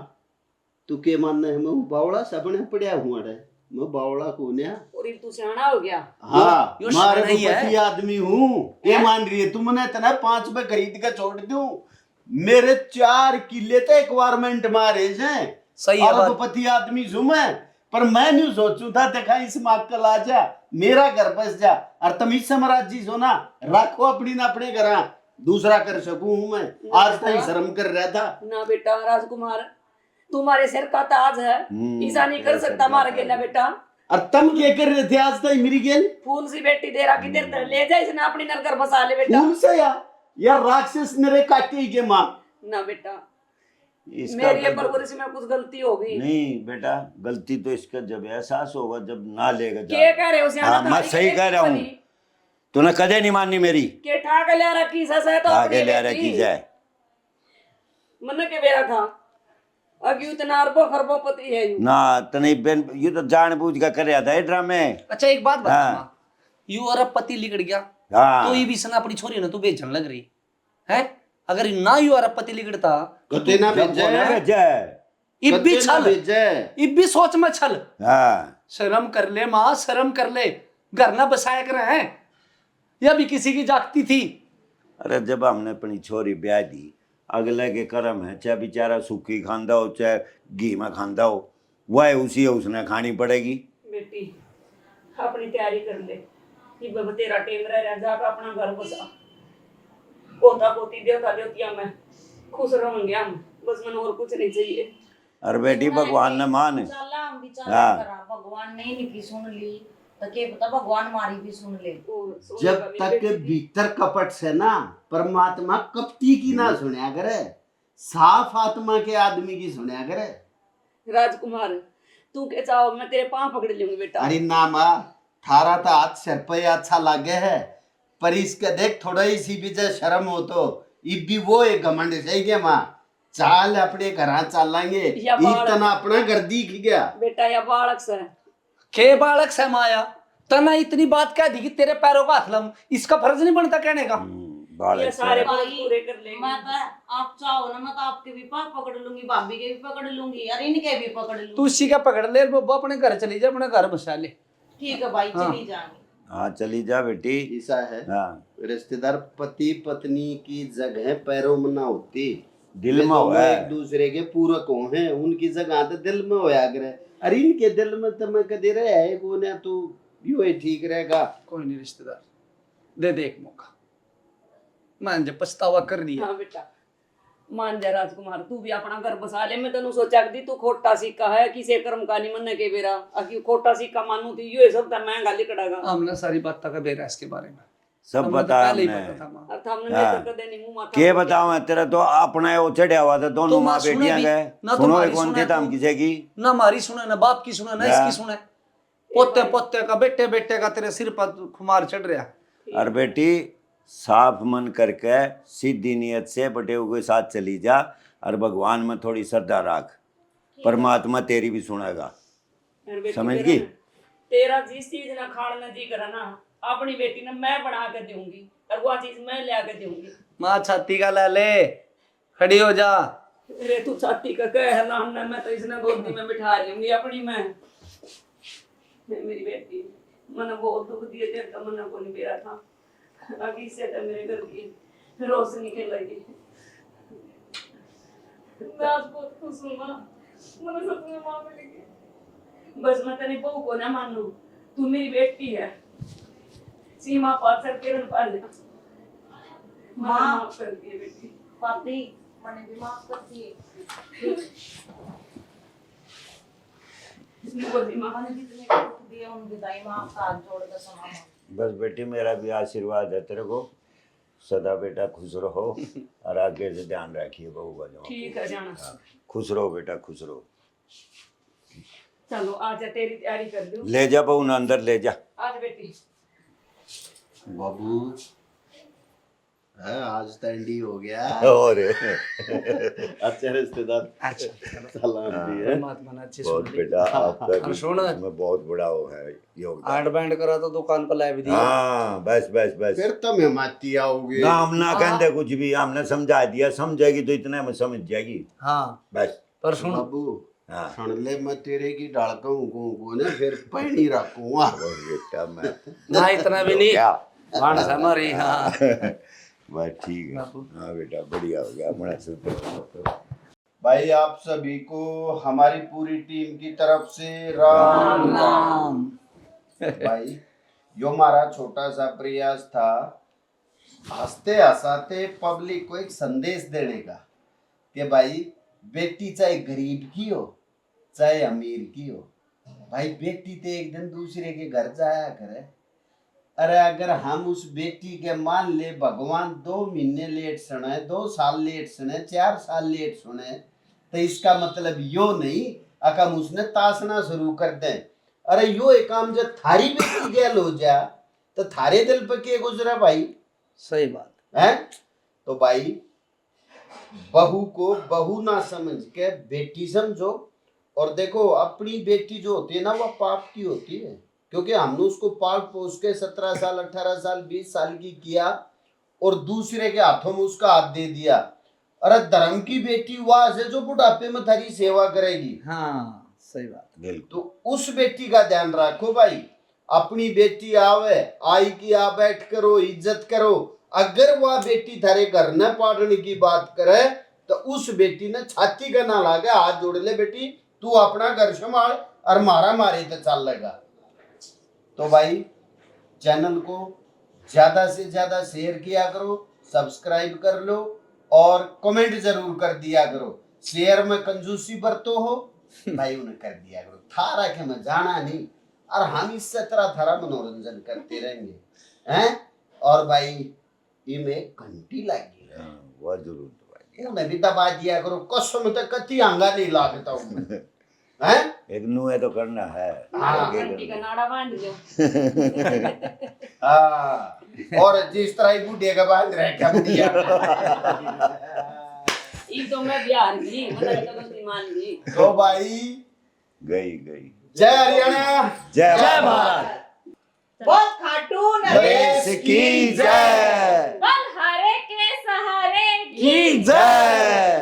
तू के मानना है, मैं बावड़ा सपने पड़या हुआ रे, मैं बावड़ा को न्या। और ये तू सियाना हो गया। हाँ यो मारे शाना ही है। पति आदमी हूँ, के मान रही है तुमने इतना 5 पे खरीद के छोड़ दूं, मेरे 4 किले तो एक्वायरमेंट मारे हैं। सही है बात। पति आदमी हूँ मैं, पर मैं नहीं सोचू था देखा इस माकल आ जा मेरा घर बस जा, और तुम इस साम्राज्य सो ना रखो अपनी ना अपने घर, दूसरा कर सकूं हूं मैं। आज तक शर्म कर रहा था। ना बेटा राजकुमार, तुम्हारे सिर का ताज है, ऐसा नहीं कर सकता मार के ना बेटा। और तुम क्या कर रहे थे आज तक मेरी गेल? फूल सी बेटी दे रहा कि देर तक ले जाए इसने अपनी नरकर बसा ले बेटा। फूल से या राक्षस मेरे काटे के माँ। ना बेटा, इसका मेरी ये तो- परवरिश में कुछ गलती हो गई। नहीं बेटा, गलती तो इसका जब एहसास होगा, जब ना लेगा जा। क्या कह रहे हो सियाना? हाँ, मैं सही कह रहा हूँ। तूने कदे नहीं माननी मेरी, के ठाक ले रखी सस है तो आगे अपनी ले बेटी। रखी जाए। मन के बेरा था अब इतना अरबों खरबों पति है यू। ना तने बेन ये तो जानबूझ कर रहा था ये ड्रामे। अच्छा एक बात बता हाँ। माँ, यू अरब पति लिगड़ गया हाँ तो ये भी सना अपनी छोरी ना तू बेचन लग रही है। अगर ना यू अरब पति लिगड़ता कते ना जब भेजे, बोला भेजा है। इब भी कते ना छल, भेजे। इब भी सोच में छल। हाँ शर्म कर ले माँ, शर्म कर ले, घर ना बसाया कर हैं, या भी किसी की जागती थी। अरे जब हमने अपनी छोरी ब्याह दी, अगले के कर्म है, चाहे बेचारा सूखी खांदा हो चाहे घी में खांदा हो, वह उसी है उसने खानी पड़ेगी। बेटी अपनी तैयारी कर ले, ये बब तेरा टेम रह जाकर अपना घर बसा। पोता पोती देवता देवतिया में खुश रहेंगे हम, बस मन और कुछ नहीं चाहिए। अरे बेटी भगवान ने मान। चला हम विचार हाँ। करा, भगवान ने इनकी सुन ली तो के पता भगवान मारी भी सुन ले। जब तक भीतर कपट से ना परमात्मा कपटी की ना सुनया करे, साफ आत्मा के आदमी की सुनया करे। राजकुमार तू के चाहो मैं तेरे पांव पकड़ लूंगी बेटा। अरे ना माँ, थारा तो हाथ सिर पे अच्छा लागे है, पर इसका देख थोड़ा ही सी भी जो शर्म हो तो ये भी वो एक घमंड सही गया माँ, चाल अपने घर चलेंगे, या बालक। इतना अपना घर दिख गया। बेटा या बालक से के बालक से माया तना इतनी बात कह दी कि तेरे पैरों का हाथ लम, इसका फर्ज नहीं बनता कहने का। ये बालक सारे से। बात पूरे कर लेंगे। मैं तो आप चाहो ना मैं तो आपके भी पाँव पकड़ लूंगी, भाभी के भी पकड़ लूंगी और इनके भी पकड़ लूंगी। तू इसी का पकड़ ले, वो अपने घर चली जा, अपने घर बसा ले। ठीक है भाई, चली जाएंगे। हाँ चली जा बेटी। ऐसा है हाँ रिश्तेदार पति पत्नी की जगह पैरों में ना होती, दिल वे में दोनों हुआ है। एक दूसरे के पूरक हो हैं, उनकी जगह तो दिल में होया करे। अरे इनके दिल में तो मैं कदे रहे है को ना तू यो ही ठीक रहेगा। कोई नहीं रिश्तेदार, दे दे एक मौका, मान जा पछतावा कर दिया। हाँ बेटा मान जा राजकुमार, तू भी अपना घर बसा ले। मैं तेन सोचा दी तू खोटा सिक्का है किसी कर्म का नहीं मन के बेरा, अकी खोटा सिक्का मानू थी यो सब महंगा लिकड़ागा। हमने सारी बात तक बेरा इसके बारे में सब हमने तो बता पहले ही हमने। पता था माँ। और हमने हाँ। नहीं तो कदे नहीं मुंह माथा के बताऊं मैं, तेरा तो अपना वो चढ़िया हुआ था, दोनों तो माँ माँ सुने बेटियां भी, गए। ना सुनो तुम्हारी कौन सुने थे हम तो- किसी की। ना हमारी सुने, ना बाप की सुने, ना या। इसकी सुने, पोते पोते का बेटे बेटे का तेरे सिर पर खुमार चढ़ रहा। और बेटी साफ मन करके सीधी नियत से बटेऊ के साथ चली जा, और भगवान में थोड़ी श्रद्धा रख, परमात्मा तेरी भी सुनेगा। मेरी बेटी समझ तेरा गई? ना- तेरा जिस चीज ना खाण ना जी करा ना, अपनी बेटी ने मैं बना के दूंगी और वो चीज मैं ले आके दूंगी। माँ छाती का ले ले, खड़ी हो जा। अरे तू छाती का कह ना, मैं तो इसने गोदी में बिठा लूंगी अपनी मैं मेरी बेटी मैंने बहुत दुख दिए तेरे का मन को नहीं बेरा था, आगे से तो मेरे घर की रोशनी के लगी। मैं आज बहुत खुश हूँ माँ, मैंने सच में माँ मिलेगी। बस मैं तेरी बहू को ना मानू, तू मेरी बेटी है। सीमा पार सर किरण पाल ले माँ। माफ कर दिए बेटी। पापी मैंने भी माफ कर दिए। बोली माँ मैंने जितने दुख दिए उन विदाई में आपका हाथ जोड़ के समा। बस बेटी मेरा भी आशीर्वाद है तेरे को, सदा बेटा खुश रहो, और आगे से ध्यान रखिए बहू का जो। ठीक है जाना। खुश रहो बेटा, खुश रहो। चलो आज तेरी तैयारी कर दूं। ले जा बहू ना अंदर ले जा। आज बेटी बाबू है आज तंडी हो गया और अच्छे रिश्तेदार सलाम दी है परमात्मा ने अच्छी बहुत सुन ली। बेटा आपका सुन। इसमें बहुत बड़ा वो है योगदान। आंड बैंड करा तो दुकान पर ला भी दी। हाँ बस बस बस फिर तुम हिमाती आओगे ना हम ना कहते कुछ भी, हमने समझा दिया, समझेगी तो इतने में समझ जाएगी हाँ बस। पर सुन बाबू हाँ सुन ले मैं तेरे की डालता हूँ को ने फिर पैनी रखूंगा और बेटा मैं ना इतना भी नहीं क्या वाण से हमारी हाँ बस ठीक है। हाँ बेटा बढ़िया हो गया बड़ा शुक्र। भाई आप सभी को हमारी पूरी टीम की तरफ से राम राम। भाई यो हमारा छोटा सा प्रयास था हंसते हंसाते पब्लिक को एक संदेश देने का कि भाई बेटी चाहे गरीब की हो चाहे अमीर की हो, भाई बेटी तो एक दिन दूसरे के घर जाया करे। अरे अगर हम उस बेटी के मान ले भगवान 2 महीने लेट सुने, 2 साल लेट सुने, 4 साल लेट सुने, तो इसका मतलब यो नहीं अकम उसने तासना शुरू कर दे। अरे यो एक काम जब थारी बेटी गैल हो जा तो थारे दिल पे के गुजरा भाई। सही बात है तो भाई बहू को बहू ना समझ के बेटी समझो। और देखो अपनी बेटी जो होती है ना वो पाप की होती है, क्योंकि हमने उसको पाल पोस के 17 साल 18 साल 20 साल की किया और दूसरे के हाथों में उसका हाथ दे दिया। अरे धर्म की बेटी वहां से जो बुढ़ापे में थारी सेवा करेगी। हाँ सही बात बिल्कुल तो उस बेटी का ध्यान रखो भाई। अपनी बेटी आवे आई की आ बैठ करो इज्जत करो। अगर वह बेटी थारे घर न पाड़ने की बात करे तो उस बेटी ने छाती का ना लागे हाथ जोड़ ले बेटी तू अपना घर संभाल और मारा मारे तो चल लेगा। तो भाई चैनल को ज्यादा से ज्यादा शेयर किया करो, सब्सक्राइब कर लो और कमेंट जरूर कर दिया करो। शेयर में कंजूसी बरतो हो भाई उन्हें कर दिया करो। थारा के मैं जाना नहीं और हम इससे तरह थारा मनोरंजन करते रहेंगे हैं। और भाई इनमें घंटी लगी है वह जरूर दबाइए। उन्हें भी दबा दिया करो। कसम तो कति आंगा नहीं लागता हूँ हैं। एक नुह तो करना है। हाँ। घंटी का नाड़ा बांध लो। हाँ और जिस तरह ही बूढ़े का बांध रहे कब दिया ये तो मैं बिहार की मतलब तो गलती मान ली। तो भाई गई गई। जय हरियाणा जय भारत। बहुत खाटू नरेश की जय। बलहारे के सहारे की जय।